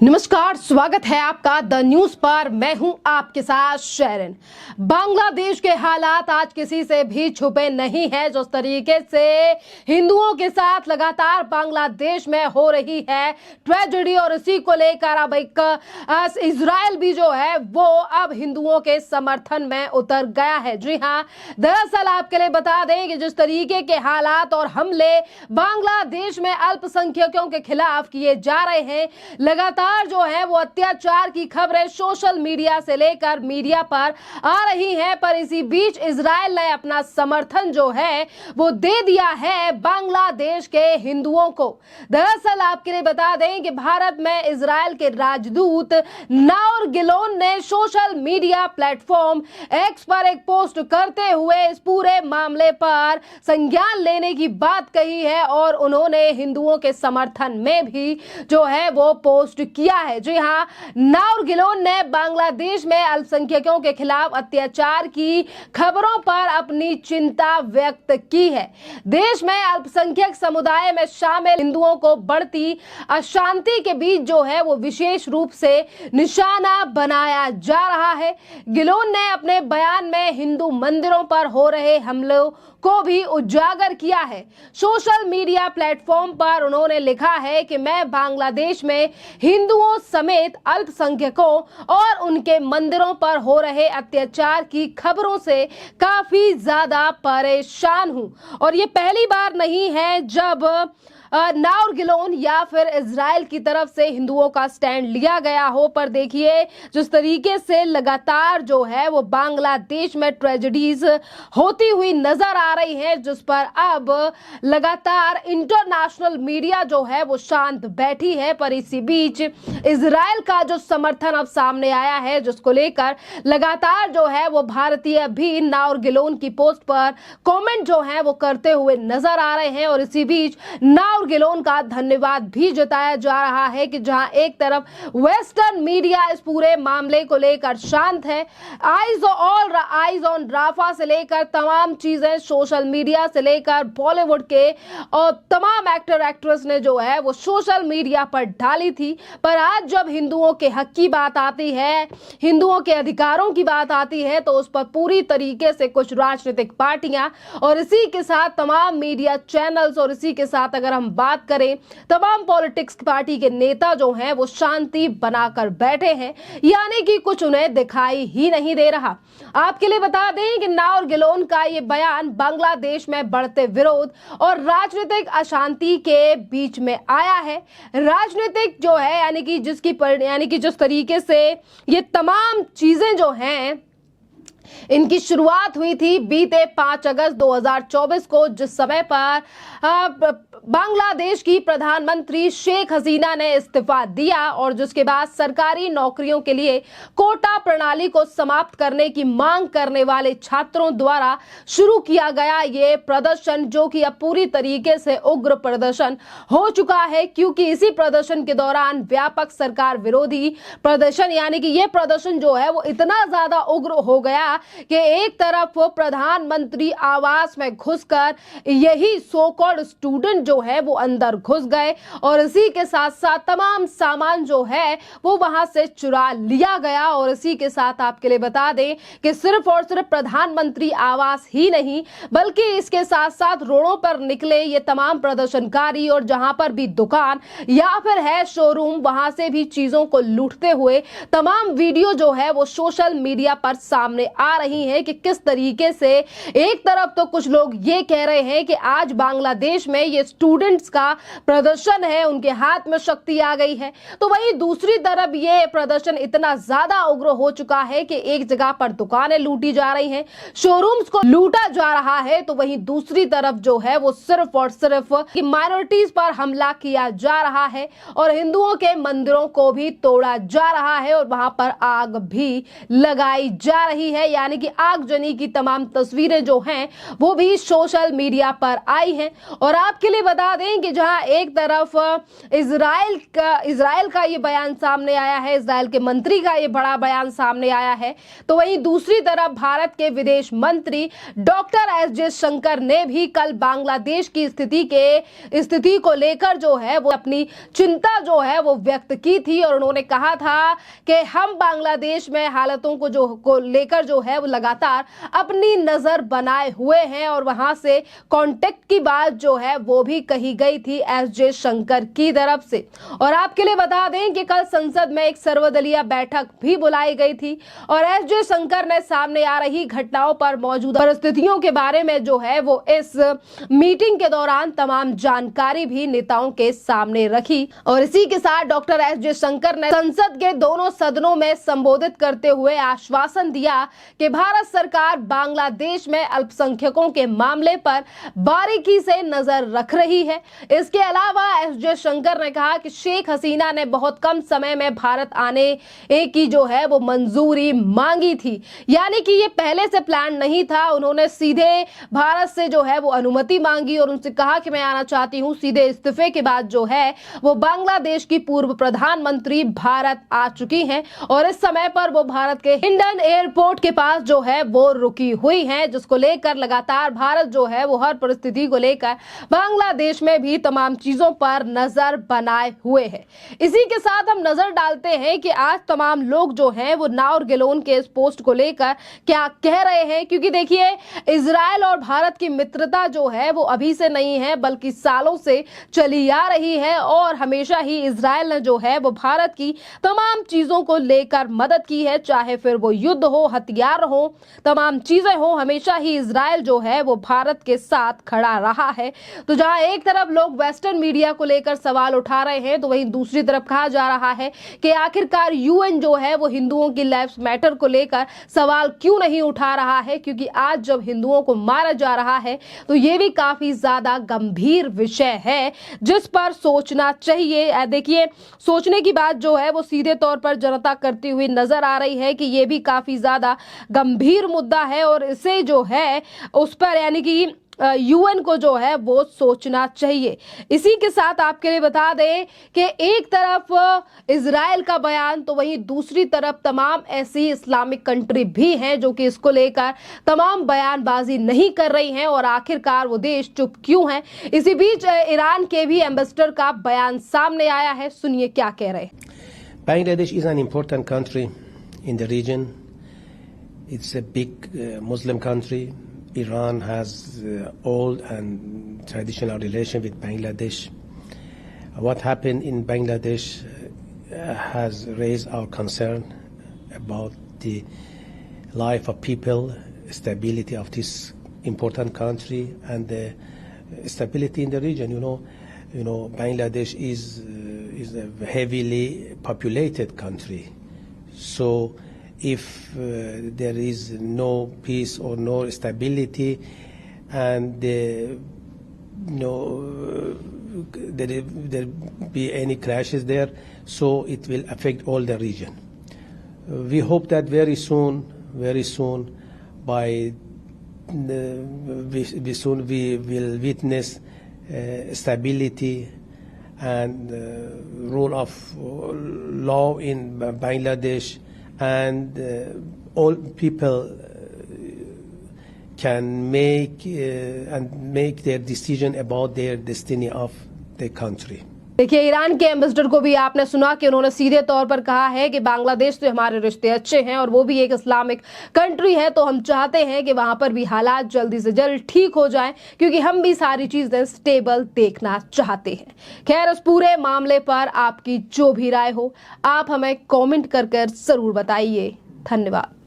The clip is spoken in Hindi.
नमस्कार, स्वागत है आपका द न्यूज पर। मैं हूं आपके साथ शरण। बांग्लादेश के हालात आज किसी से भी छुपे नहीं है। जिस तरीके से हिंदुओं के साथ लगातार बांग्लादेश में हो रही है ट्रेजेडी और इसी को लेकर अब एक इजराइल भी जो है वो अब हिंदुओं के समर्थन में उतर गया है। जी हाँ, दरअसल आपके लिए बता दें कि जिस तरीके के हालात और हमले बांग्लादेश में अल्पसंख्यकों के खिलाफ किए जा रहे हैं, लगातार जो है वो अत्याचार की खबरें सोशल मीडिया से लेकर मीडिया पर आ रही हैं। पर इसी बीच इजराइल ने अपना समर्थन जो है वो दे दिया है बांग्लादेश के हिंदुओं को। दरअसल आपके लिए बता दें कि भारत में इजराइल के राजदूत नाउर गिलोन ने सोशल मीडिया प्लेटफॉर्म एक्स पर एक पोस्ट करते हुए इस पूरे मामले पर संज्ञान लेने की बात कही है और उन्होंने हिंदुओं के समर्थन में भी जो है वो पोस्ट किया है। जी हाँ, नाउर गिलोन ने बांग्लादेश में अल्पसंख्यकों के खिलाफ अत्याचार की खबरों पर अपनी चिंता व्यक्त की है। देश में अल्पसंख्यक समुदाय में शामिल हिंदुओं को बढ़ती अशांति के बीच जो है वो विशेष रूप से निशाना बनाया जा रहा है। गिलोन ने अपने बयान में हिंदू मंदिरों पर हो रहे हमलों को भी उजागर किया है। सोशल मीडिया प्लेटफॉर्म पर उन्होंने लिखा है कि मैं बांग्लादेश में हिंदुओं समेत अल्पसंख्यकों और उनके मंदिरों पर हो रहे अत्याचार की खबरों से काफी ज्यादा परेशान हूं और ये पहली बार नहीं है जब नाउर गिलोन या फिर इजराइल की तरफ से हिंदुओं का स्टैंड लिया गया हो। पर देखिए जिस तरीके से लगातार जो है वो बांग्लादेश में ट्रेजेडीज होती हुई नजर आ रही है, जिस पर अब लगातार इंटरनेशनल मीडिया जो है वो शांत बैठी है। पर इसी बीच इजराइल का जो समर्थन अब सामने आया है, जिसको लेकर लगातार जो है वो भारतीय भी नाउर गिलोन की पोस्ट पर कमेंट जो है वो करते हुए नजर आ रहे हैं। और इसी बीच नाउर गिलोन का धन्यवाद भी जताया जा रहा है कि जहां एक तरफ वेस्टर्न मीडिया इस पूरे मामले को लेकर शांत है, आइज ऑन राफा से लेकर तमाम चीजें सोशल मीडिया से लेकर बॉलीवुड के और तमाम एक्टर एक्ट्रेस ने जो है वो सोशल मीडिया पर डाली थी। पर आज जब हिंदुओं के हक की बात आती है, हिंदुओं के अधिकारों की बात आती है, तो उस पर पूरी तरीके से कुछ राजनीतिक पार्टियां और इसी के साथ तमाम मीडिया चैनल्स और इसी के साथ अगर हम बात करें तमाम पॉलिटिक्स पार्टी के नेता जो हैं वो शांति बनाकर बैठे हैं, यानी कि कुछ उन्हें दिखाई ही नहीं दे रहा। आपके लिए बता दें कि नाउर गिलोन का ये बयान बांग्लादेश में बढ़ते विरोध और राजनीतिक अशांति के बीच में आया है। राजनीतिक जो है यानी कि जिस तरीके से ये तमाम चीजें जो हैं इनकी शुरुआत हुई थी बीते 5 अगस्त 2024 को, जिस समय पर बांग्लादेश की प्रधानमंत्री शेख हसीना ने इस्तीफा दिया और जिसके बाद सरकारी नौकरियों के लिए कोटा प्रणाली को समाप्त करने की मांग करने वाले छात्रों द्वारा शुरू किया गया ये प्रदर्शन, जो कि अब पूरी तरीके से उग्र प्रदर्शन हो चुका है, क्योंकि इसी प्रदर्शन के दौरान व्यापक सरकार विरोधी प्रदर्शन यानी कि ये प्रदर्शन जो है वो इतना ज्यादा उग्र हो गया कि एक तरफ प्रधानमंत्री आवास में घुसकर यही सो कॉल्ड स्टूडेंट जो है वो अंदर घुस गए और इसी के साथ साथ तमाम सामान जो है वो वहां से चुरा लिया गया। और इसी के साथ आपके लिए बता दें कि सिर्फ और सिर्फ प्रधानमंत्री आवास ही नहीं बल्कि इसके साथ साथ रोडों पर निकले ये तमाम प्रदर्शनकारी और जहां पर भी दुकान या फिर है शोरूम, वहां से भी चीजों को लूटते हुए तमाम वीडियो जो है वो सोशल मीडिया पर सामने आ रही है कि किस तरीके से एक तरफ तो कुछ लोग ये कह रहे हैं कि आज बांग्लादेश में ये स्टूडेंट्स का प्रदर्शन है, उनके हाथ में शक्ति आ गई है, तो वहीं दूसरी तरफ ये प्रदर्शन इतना ज्यादा उग्र हो चुका है कि एक जगह पर दुकानें लूटी जा रही हैं, शोरूम्स को लूटा जा रहा है, तो वहीं दूसरी तरफ जो है वो सिर्फ और सिर्फ माइनॉरिटीज पर हमला किया जा रहा है और हिंदुओं के मंदिरों को भी तोड़ा जा रहा है और वहां पर आग भी लगाई जा रही है। यानी कि आगजनी की तमाम तस्वीरें जो हैं वो भी सोशल मीडिया पर आई हैं। और आपके लिए बता दें कि जहां एक तरफ इजराइल का ये बयान सामने आया है, इजराइल के मंत्री का ये बड़ा बयान सामने आया है, तो वहीं दूसरी तरफ भारत के विदेश मंत्री डॉक्टर एस जयशंकर ने भी कल बांग्लादेश की स्थिति को लेकर जो है वो अपनी चिंता जो है वो व्यक्त की थी। और उन्होंने कहा था कि हम बांग्लादेश में हालातों को लेकर जो है वो लगातार अपनी नजर बनाए हुए हैं, और वहां से कांटेक्ट की बात जो है वो भी कही गई थी एस जयशंकर की तरफ से। और आपके लिए बता दें कि कल संसद में एक सर्वदलीय बैठक भी बुलाई गई थी, और एस जयशंकर ने सामने आ रही घटनाओं पर मौजूदा परिस्थितियों के बारे में जो है वो इस मीटिंग के दौरान तमाम जानकारी भी नेताओं के सामने रखी। और इसी के साथ डॉक्टर एस जयशंकर ने संसद के दोनों सदनों में संबोधित करते हुए आश्वासन दिया कि भारत सरकार बांग्लादेश में अल्पसंख्यकों के मामले पर बारीकी से नजर रख रही है। इसके अलावा एस जयशंकर ने कहा कि शेख हसीना ने बहुत कम समय में भारत आने की जो है वो मंजूरी मांगी थी, यानी कि ये पहले से प्लान नहीं था। उन्होंने सीधे भारत से जो है वो अनुमति मांगी और उनसे कहा कि मैं आना चाहती हूं। सीधे इस्तीफे के बाद जो है वो बांग्लादेश की पूर्व प्रधानमंत्री भारत आ चुकी हैं, और इस समय पर वो भारत के हिंडन एयरपोर्ट के पास जो है वो रुकी हुई हैं, जिसको लेकर लगातार भारत जो है वो हर परिस्थिति को लेकर बांग्लादेश में भी तमाम चीजों पर नजर बनाए हुए है। इसी के साथ हम नजर डालते हैं कि आज तमाम लोग जो हैं वो नाउर गिलोन के इस पोस्ट को लेकर क्या कह रहे हैं, क्योंकि देखिए इजराइल और भारत की मित्रता जो है वो अभी से नहीं है बल्कि सालों से चली आ रही है, और हमेशा ही इजराइल ने जो है वो भारत की तमाम चीजों को लेकर मदद की है, चाहे फिर वो युद्ध हो, हथियार हो, तमाम चीजें हो, हमेशा ही इजराइल जो है वो भारत के साथ खड़ा रहा है। तो जहां एक तरफ लोग वेस्टर्न मीडिया को लेकर सवाल उठा रहे हैं, तो वहीं दूसरी तरफ कहा जा रहा है कि आखिरकार यूएन जो है वो हिंदुओं की लाइफ मैटर को लेकर सवाल क्यों नहीं उठा रहा है, क्योंकि आज जब हिंदुओं को मारा जा रहा है तो ये भी काफी ज्यादा गंभीर विषय है जिस पर सोचना चाहिए। देखिए सोचने की बात जो है वो सीधे तौर पर जनता करती हुई नजर आ रही है कि ये भी काफी ज्यादा गंभीर मुद्दा है, और इसे जो है उस पर यानी कि यूएन को जो है वो सोचना चाहिए। इसी के साथ आपके लिए बता दें कि एक तरफ इजराइल का बयान, तो वहीं दूसरी तरफ तमाम ऐसी इस्लामिक कंट्री भी हैं जो कि इसको लेकर तमाम बयानबाजी नहीं कर रही हैं, और आखिरकार वो देश चुप क्यों हैं। इसी बीच ईरान के भी एम्बेसडर का बयान सामने आया है, सुनिए क्या कह रहे हैं। Bangladesh is an important country in the region. It's a big Muslim country. Iran has old and traditional relation with Bangladesh. What happened in Bangladesh has raised our concern about the life of people, stability of this important country, and the stability in the region. You know, Bangladesh is a heavily populated country, so if there is no peace or no stability, and there be any crashes there, so it will affect all the region. We hope that very soon, we will witness stability and rule of law in Bangladesh, and all people can make their decision about their destiny of the country. देखिए ईरान के एम्बेसडर को भी आपने सुना कि उन्होंने सीधे तौर पर कहा है कि बांग्लादेश से हमारे रिश्ते अच्छे हैं और वो भी एक इस्लामिक कंट्री है, तो हम चाहते हैं कि वहां पर भी हालात जल्दी से जल्द ठीक हो जाएं, क्योंकि हम भी सारी चीजें स्टेबल देखना चाहते हैं। खैर इस पूरे मामले पर आपकी जो भी राय हो आप हमें कमेंट कर जरूर बताइए। धन्यवाद।